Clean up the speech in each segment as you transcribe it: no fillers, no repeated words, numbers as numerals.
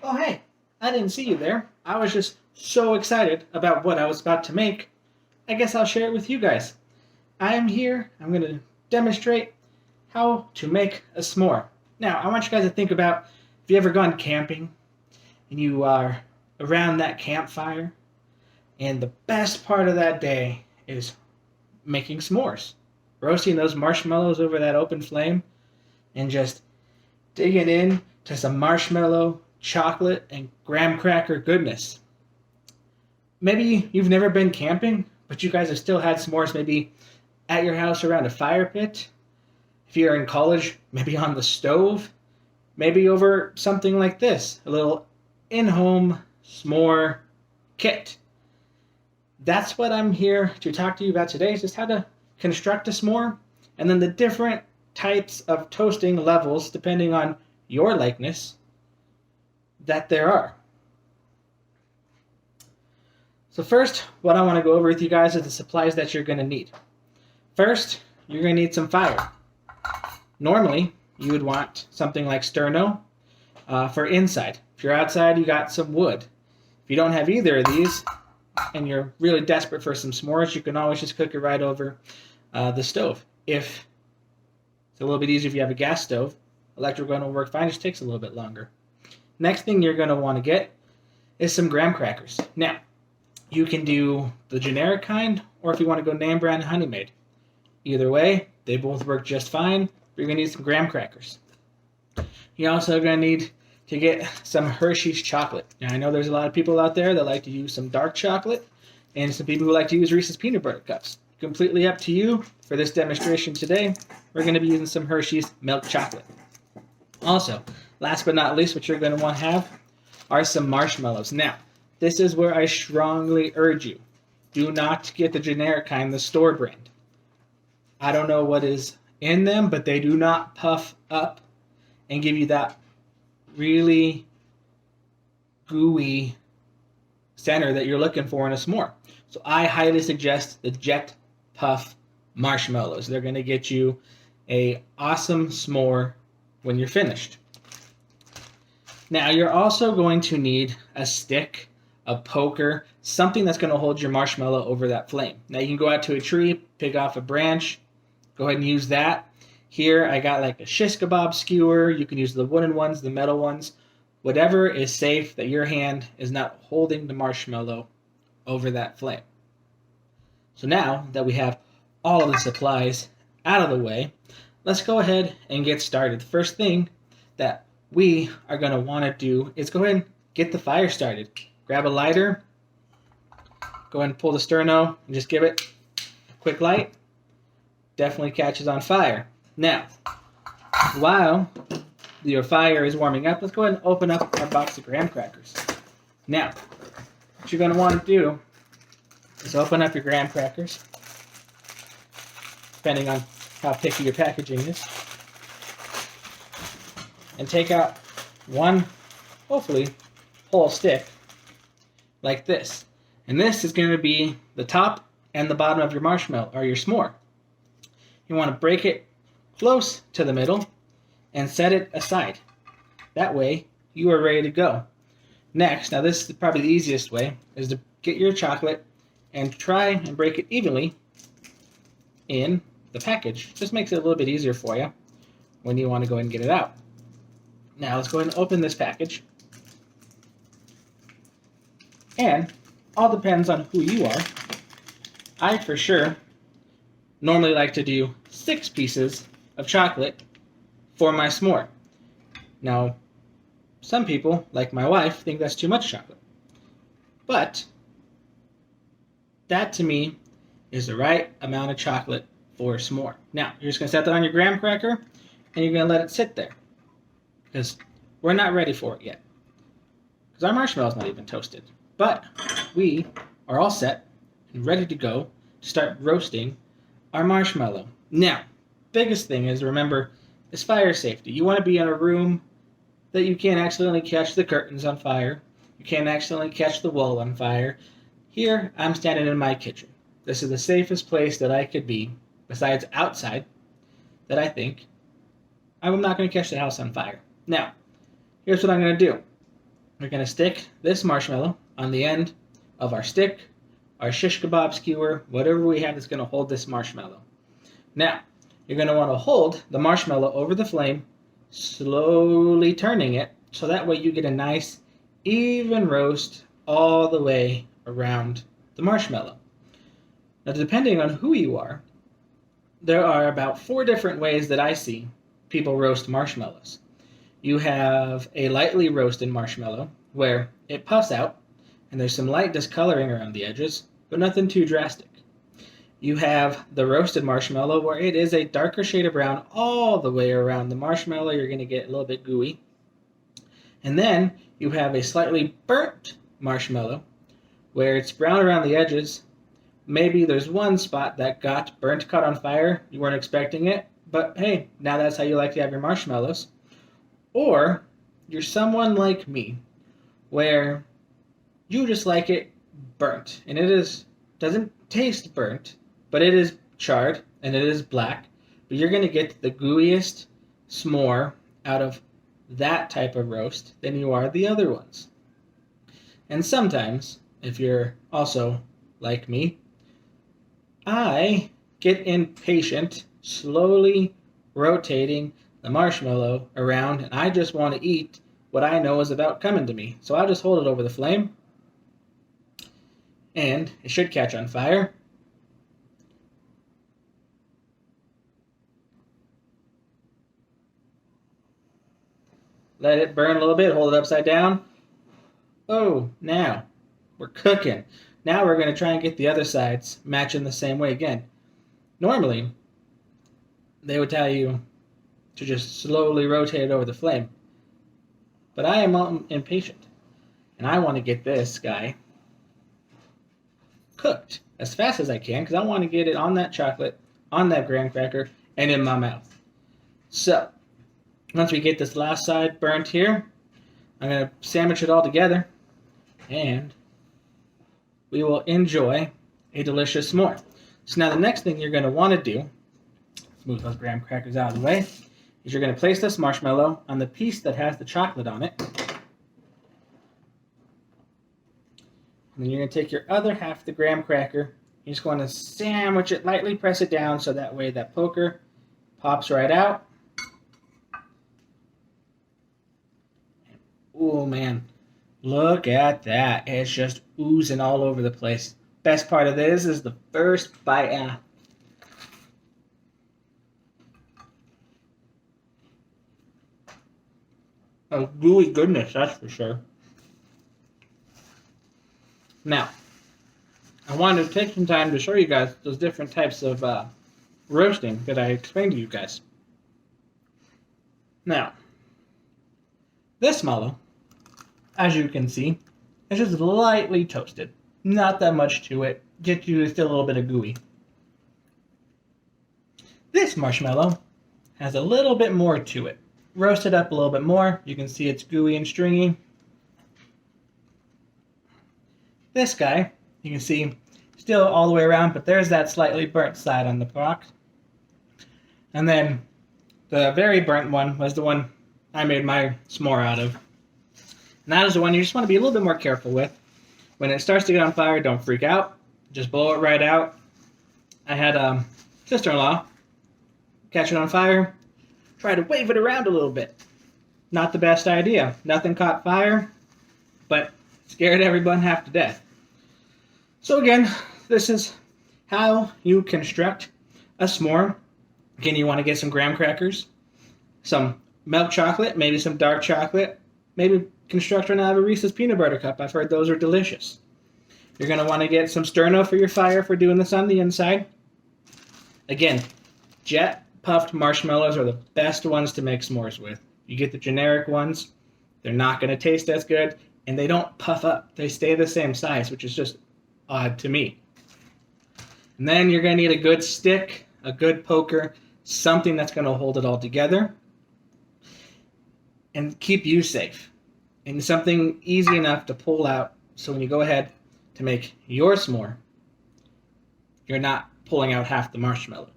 Oh, hey, I didn't see you there. I was just so excited about what I was about to make. I guess I'll share it with you guys. I am here. I'm going to demonstrate how to make a s'more. Now, I want you guys to think about if you ever gone camping and you are around that campfire, and the best part of that day is making s'mores, roasting those marshmallows over that open flame, and just digging in to some marshmallow, chocolate, and graham cracker goodness. Maybe you've never been camping, but you guys have still had s'mores maybe at your house around a fire pit. If you're in college, maybe on the stove, maybe over something like this, a little in-home s'more kit. That's what I'm here to talk to you about today, is just how to construct a s'more, and then the different types of toasting levels, depending on your likeness, that there are. So first, what I want to go over with you guys is the supplies that you're going to need. First, you're going to need some fire. Normally, you would want something like sterno for inside. If you're outside, you got some wood. If you don't have either of these, and you're really desperate for some s'mores, you can always just cook it right over the stove. If it's a little bit easier if you have a gas stove, electric one will work fine, it just takes a little bit longer. Next thing you're going to want to get is some graham crackers. Now, you can do the generic kind, or if you want to go name brand Honey Maid. Either way, they both work just fine. You're going to need some graham crackers. You're also going to need to get some Hershey's chocolate. Now, I know there's a lot of people out there that like to use some dark chocolate, and some people who like to use Reese's peanut butter cups. Completely up to you. For this demonstration today, we're going to be using some Hershey's milk chocolate. Also, last but not least, what you're going to want to have are some marshmallows. Now, this is where I strongly urge you. Do not get the generic kind, the store brand. I don't know what is in them, but they do not puff up and give you that really gooey center that you're looking for in a s'more. So I highly suggest the Jet Puff marshmallows. They're going to get you a awesome s'more when you're finished. Now, you're also going to need a stick, a poker, something that's going to hold your marshmallow over that flame. Now, you can go out to a tree, pick off a branch, go ahead and use that. Here, I got like a shish kebab skewer. You can use the wooden ones, the metal ones, whatever is safe that your hand is not holding the marshmallow over that flame. So now that we have all of the supplies out of the way, let's go ahead and get started. The first thing that we are going to want to do is go ahead and get the fire started. Grab a lighter, go ahead and pull the sterno, and just give it a quick light. Definitely catches on fire. Now, while your fire is warming up, let's go ahead and open up our box of graham crackers. Now, what you're going to want to do is open up your graham crackers, depending on how picky your packaging is, and take out one, hopefully, whole stick, like this. And this is going to be the top and the bottom of your marshmallow, or your s'more. You want to break it close to the middle and set it aside. That way, you are ready to go. Next, now this is probably the easiest way, is to get your chocolate and try and break it evenly in the package. Just makes it a little bit easier for you when you want to go ahead and get it out. Now, let's go ahead and open this package. And all depends on who you are. I, for sure, normally like to do 6 pieces of chocolate for my s'more. Now, some people, like my wife, think that's too much chocolate. But that, to me, is the right amount of chocolate for a s'more. Now, you're just going to set that on your graham cracker, and you're going to let it sit there. Because we're not ready for it yet. Because our marshmallow's not even toasted. But we are all set and ready to go to start roasting our marshmallow. Now, biggest thing is, remember, is fire safety. You want to be in a room that you can't accidentally catch the curtains on fire. You can't accidentally catch the wall on fire. Here, I'm standing in my kitchen. This is the safest place that I could be, besides outside, that I think I'm not going to catch the house on fire. Now, here's what I'm going to do. we're going to stick this marshmallow on the end of our stick, our shish kebab skewer, whatever we have that's going to hold this marshmallow. Now, you're going to want to hold the marshmallow over the flame, slowly turning it, so that way you get a nice, even roast all the way around the marshmallow. Now, depending on who you are, there are about 4 different ways that I see people roast marshmallows. You have a lightly roasted marshmallow, where it puffs out, and there's some light discoloring around the edges, but nothing too drastic. You have the roasted marshmallow, where it is a darker shade of brown all the way around the marshmallow. You're going to get a little bit gooey. And then you have a slightly burnt marshmallow, where it's brown around the edges. Maybe there's one spot that got burnt, caught on fire. You weren't expecting it, but hey, now that's how you like to have your marshmallows. Or you're someone like me, where you just like it burnt, and doesn't taste burnt, but it is charred and it is black. But you're going to get the gooeyest s'more out of that type of roast than you are the other ones. And sometimes, if you're also like me, I get impatient, slowly rotating the marshmallow around, and I just want to eat what I know is about coming to me. So I'll just hold it over the flame, and it should catch on fire. Let it burn a little bit, hold it upside down. Oh, now we're cooking. Now we're going to try and get the other sides matching the same way again. Normally, they would tell you to just slowly rotate it over the flame. But I am impatient, and I want to get this guy cooked as fast as I can, because I want to get it on that chocolate, on that graham cracker, and in my mouth. So, once we get this last side burnt here, I'm going to sandwich it all together, and we will enjoy a delicious s'more. So now the next thing you're going to want to do, let's move those graham crackers out of the way, is you're going to place this marshmallow on the piece that has the chocolate on it. And then you're going to take your other half of the graham cracker, you're just going to sandwich it, lightly press it down so that way that poker pops right out. Oh man, look at that. It's just oozing all over the place. Best part of this is the first bite. Oh, gooey goodness, that's for sure. Now, I wanted to take some time to show you guys those different types of roasting that I explained to you guys. Now, this mallow, as you can see, is just lightly toasted. Not that much to it. Get you still a little bit of gooey. This marshmallow has a little bit more to it. Roasted up a little bit more. You can see it's gooey and stringy. This guy, you can see still all the way around, but there's that slightly burnt side on the box. And then the very burnt one was the one I made my s'more out of. And that is the one you just want to be a little bit more careful with. When it starts to get on fire, don't freak out. Just blow it right out. I had a sister-in-law catch it on fire, try to wave it around a little bit. Not the best idea. Nothing caught fire, but scared everyone half to death. So again, this is how you construct a s'more. Again, you want to get some graham crackers, some milk chocolate, maybe some dark chocolate, maybe construct one out of a Reese's peanut butter cup. I've heard those are delicious. You're going to want to get some sterno for your fire for doing this on the inside. Again, jet puffed marshmallows are the best ones to make s'mores with. You get the generic ones, they're not going to taste as good, and they don't puff up. They stay the same size, which is just odd to me. And then you're going to need a good stick, a good poker, something that's going to hold it all together and keep you safe. And something easy enough to pull out so when you go ahead to make your s'more, you're not pulling out half the marshmallow.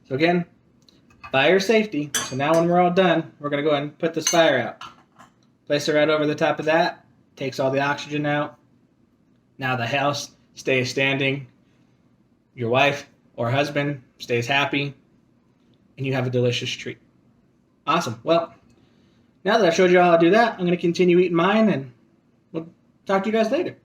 So again, fire safety. So now when we're all done, we're going to go ahead and put this fire out. Place it right over the top of that. Takes all the oxygen out. Now the house stays standing. Your wife or husband stays happy. And you have a delicious treat. Awesome. Well, now that I've showed you how to do that, I'm going to continue eating mine, and we'll talk to you guys later.